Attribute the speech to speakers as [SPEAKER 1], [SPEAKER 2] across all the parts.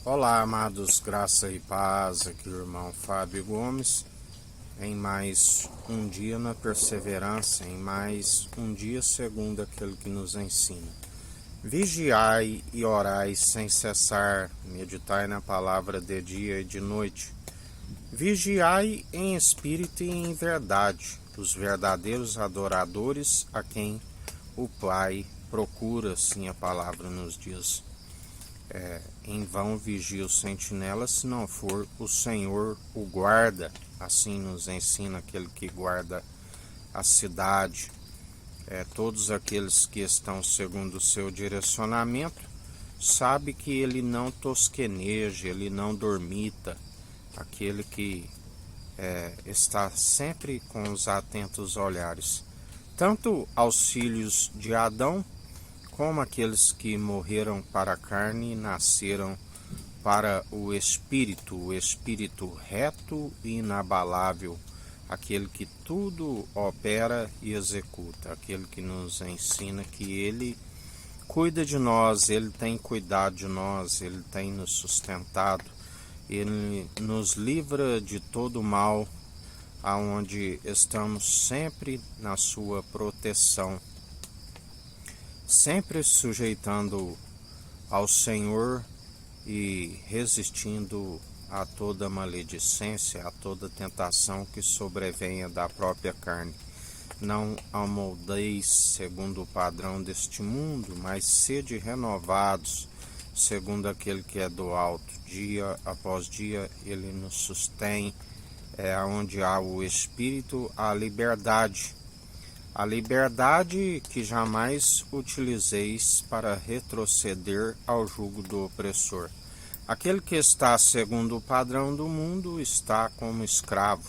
[SPEAKER 1] Olá, amados, graça e paz, aqui o irmão Fábio Gomes, em mais um dia na perseverança, em mais um dia segundo aquele que nos ensina. Vigiai e orai sem cessar, meditai na palavra de dia e de noite. Vigiai em espírito e em verdade, os verdadeiros adoradores a quem o Pai procura, assim a palavra nos diz. Em vão vigia o sentinela, se não for o Senhor o guarda. Assim nos ensina aquele que guarda a cidade. Todos aqueles que estão segundo o seu direcionamento, sabe que ele não tosqueneja, ele não dormita. Aquele que está sempre com os atentos olhares, tanto aos filhos de Adão, como aqueles que morreram para a carne e nasceram para o espírito reto e inabalável, aquele que tudo opera e executa, aquele que nos ensina que ele cuida de nós, ele tem cuidado de nós, ele tem nos sustentado, ele nos livra de todo mal, aonde estamos sempre na sua proteção, sempre sujeitando ao Senhor e resistindo a toda maledicência, a toda tentação que sobrevenha da própria carne. Não amoldeis segundo o padrão deste mundo, mas sede renovados segundo aquele que é do alto. Dia após dia ele nos sustém, onde há o Espírito, há a liberdade. A liberdade que jamais utilizeis para retroceder ao jugo do opressor. Aquele que está segundo o padrão do mundo está como escravo.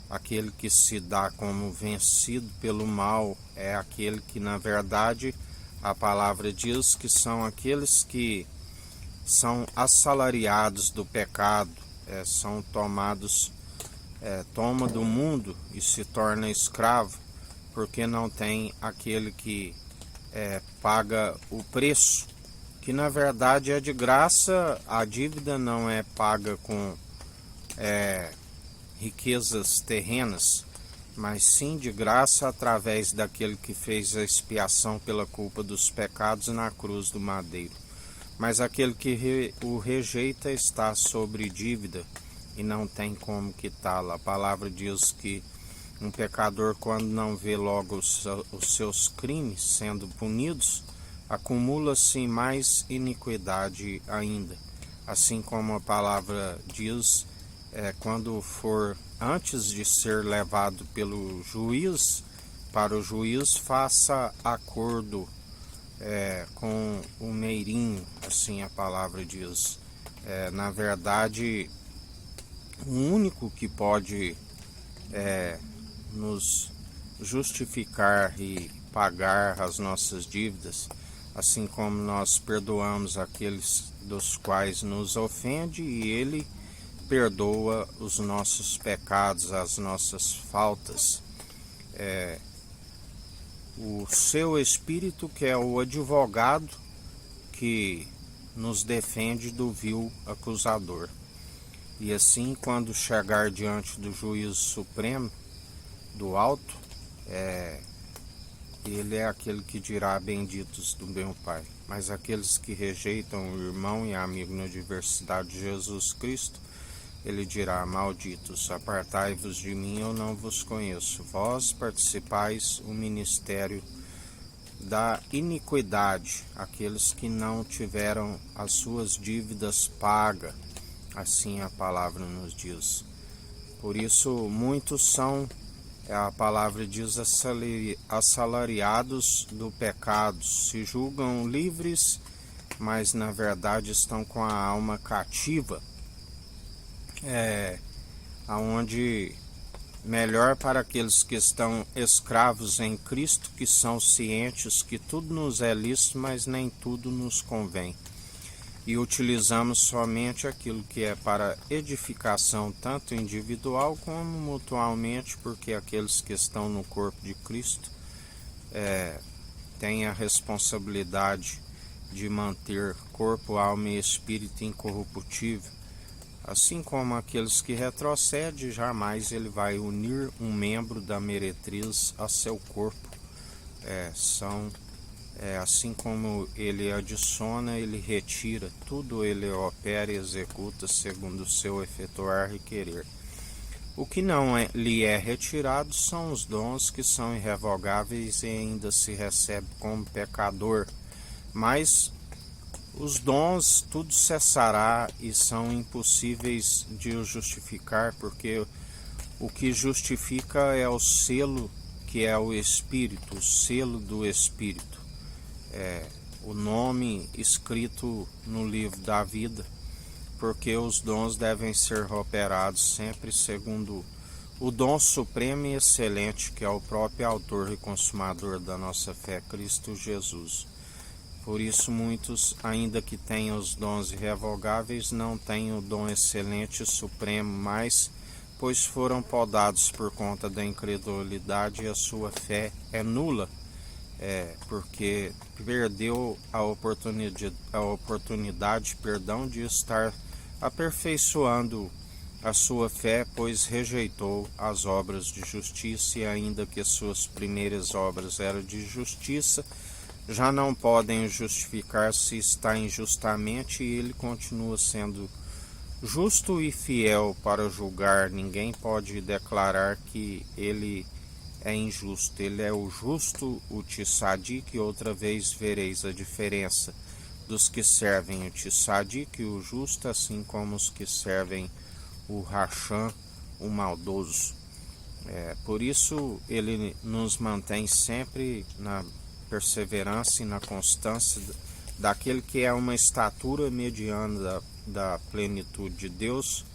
[SPEAKER 1] Aquele que se dá como vencido pelo mal é aquele que, na verdade, a palavra diz que são aqueles que são assalariados do pecado, são tomados, toma do mundo e se torna escravo, porque não tem aquele que paga o preço, que na verdade é de graça. A dívida não é paga com riquezas terrenas, mas sim de graça através daquele que fez a expiação pela culpa dos pecados na cruz do madeiro. Mas aquele que o rejeita está sobre dívida e não tem como quitá-la. A palavra diz que um pecador, quando não vê logo os seus crimes sendo punidos, acumula-se mais iniquidade ainda. Assim como a palavra diz, quando for antes de ser levado pelo juiz, para o juiz, faça acordo com o meirinho, assim a palavra diz. Na verdade, o único que pode nos justificar e pagar as nossas dívidas, assim como nós perdoamos aqueles dos quais nos ofende, e ele perdoa os nossos pecados, as nossas faltas. O seu Espírito, que é o advogado que nos defende do vil acusador. E assim, quando chegar diante do juízo supremo, do alto, ele é aquele que dirá: benditos do meu Pai. Mas aqueles que rejeitam o irmão e amigo na diversidade de Jesus Cristo, ele dirá: malditos, apartai-vos de mim, eu não vos conheço. Vós participais o ministério da iniquidade, aqueles que não tiveram as suas dívidas pagas, assim a palavra nos diz. Por isso, muitos são, a palavra diz, assalariados do pecado, se julgam livres, mas na verdade estão com a alma cativa, aonde melhor para aqueles que estão escravos em Cristo, que são cientes que tudo nos é lícito, mas nem tudo nos convém. E utilizamos somente aquilo que é para edificação, tanto individual como mutualmente, porque aqueles que estão no corpo de Cristo têm a responsabilidade de manter corpo, alma e espírito incorruptível. Assim como aqueles que retrocedem, jamais ele vai unir um membro da meretriz a seu corpo. Assim como ele adiciona, ele retira, tudo ele opera e executa segundo o seu efetuar e querer. O que não lhe é retirado são os dons que são irrevogáveis e ainda se recebe como pecador. Mas os dons tudo cessará e são impossíveis de o justificar, porque o que justifica é o selo que é o Espírito, o selo do Espírito. O nome escrito no livro da vida, porque os dons devem ser operados sempre segundo o dom supremo e excelente, que é o próprio autor e consumador da nossa fé, Cristo Jesus. Por isso muitos, ainda que tenham os dons irrevogáveis, não têm o dom excelente e supremo mais, pois foram podados por conta da incredulidade e a sua fé é nula, porque perdeu a oportunidade de estar aperfeiçoando a sua fé, pois rejeitou as obras de justiça, e ainda que suas primeiras obras eram de justiça, já não podem justificar se está injustamente, e ele continua sendo justo e fiel para julgar. Ninguém pode declarar que ele é injusto. Ele é o justo, o Tsadik, e outra vez vereis a diferença dos que servem o Tsadik, o justo, assim como os que servem o Racham, o maldoso. Por isso ele nos mantém sempre na perseverança e na constância daquele que é uma estatura mediana da plenitude de Deus,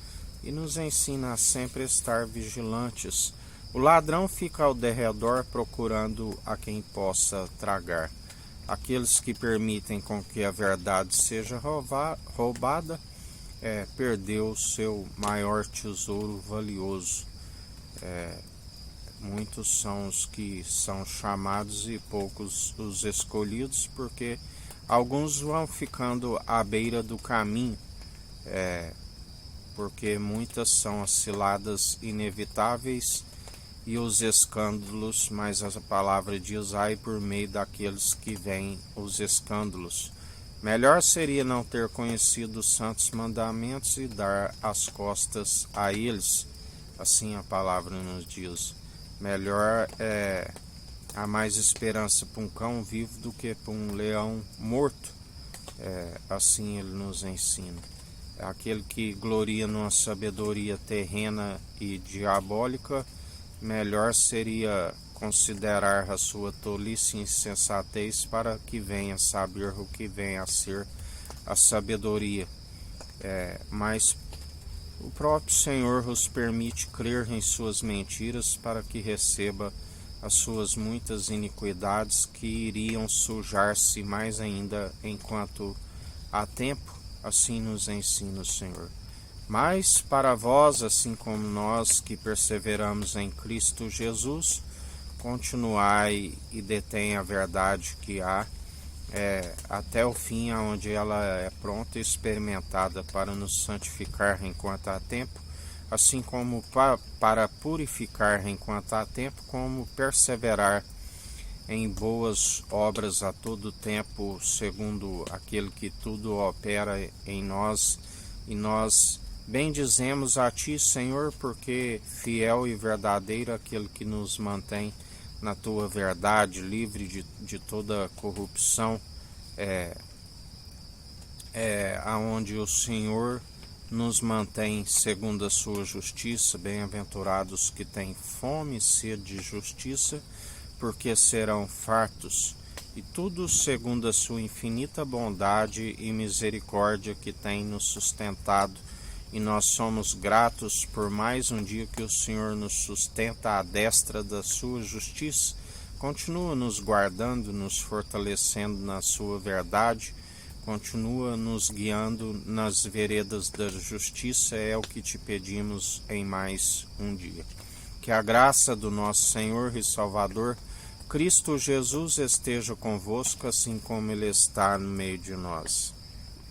[SPEAKER 1] e nos ensina a sempre estar vigilantes. O ladrão fica ao derredor procurando a quem possa tragar. Aqueles que permitem com que a verdade seja roubada, perdeu seu maior tesouro valioso. Muitos são os que são chamados e poucos os escolhidos, porque alguns vão ficando à beira do caminho, porque muitas são as ciladas inevitáveis e os escândalos, mas a palavra diz: ai por meio daqueles que veem os escândalos. Melhor seria não ter conhecido os santos mandamentos e dar as costas a eles. Assim a palavra nos diz. Melhor há mais esperança para um cão vivo do que para um leão morto. Assim ele nos ensina. Aquele que gloria numa sabedoria terrena e diabólica, melhor seria considerar a sua tolice e insensatez para que venha saber o que vem a ser a sabedoria. Mas o próprio Senhor os permite crer em suas mentiras para que receba as suas muitas iniquidades, que iriam sujar-se mais ainda enquanto há tempo. Assim nos ensina o Senhor. Mas para vós, assim como nós que perseveramos em Cristo Jesus, continuai e detém a verdade que há até o fim, onde ela é pronta e experimentada para nos santificar enquanto há tempo, assim como para purificar enquanto há tempo, como perseverar em boas obras a todo tempo, segundo aquele que tudo opera em nós. E nós bendizemos a Ti, Senhor, porque fiel e verdadeiro aquele que nos mantém na Tua verdade, livre de toda corrupção, aonde o Senhor nos mantém segundo a Sua justiça. Bem-aventurados que têm fome e sede de justiça, porque serão fartos, e tudo segundo a sua infinita bondade e misericórdia que tem nos sustentado, e nós somos gratos por mais um dia que o Senhor nos sustenta à destra da sua justiça. Continua nos guardando, nos fortalecendo na sua verdade, continua nos guiando nas veredas da justiça, é o que te pedimos em mais um dia. Que a graça do nosso Senhor e Salvador Cristo Jesus esteja convosco, assim como Ele está no meio de nós.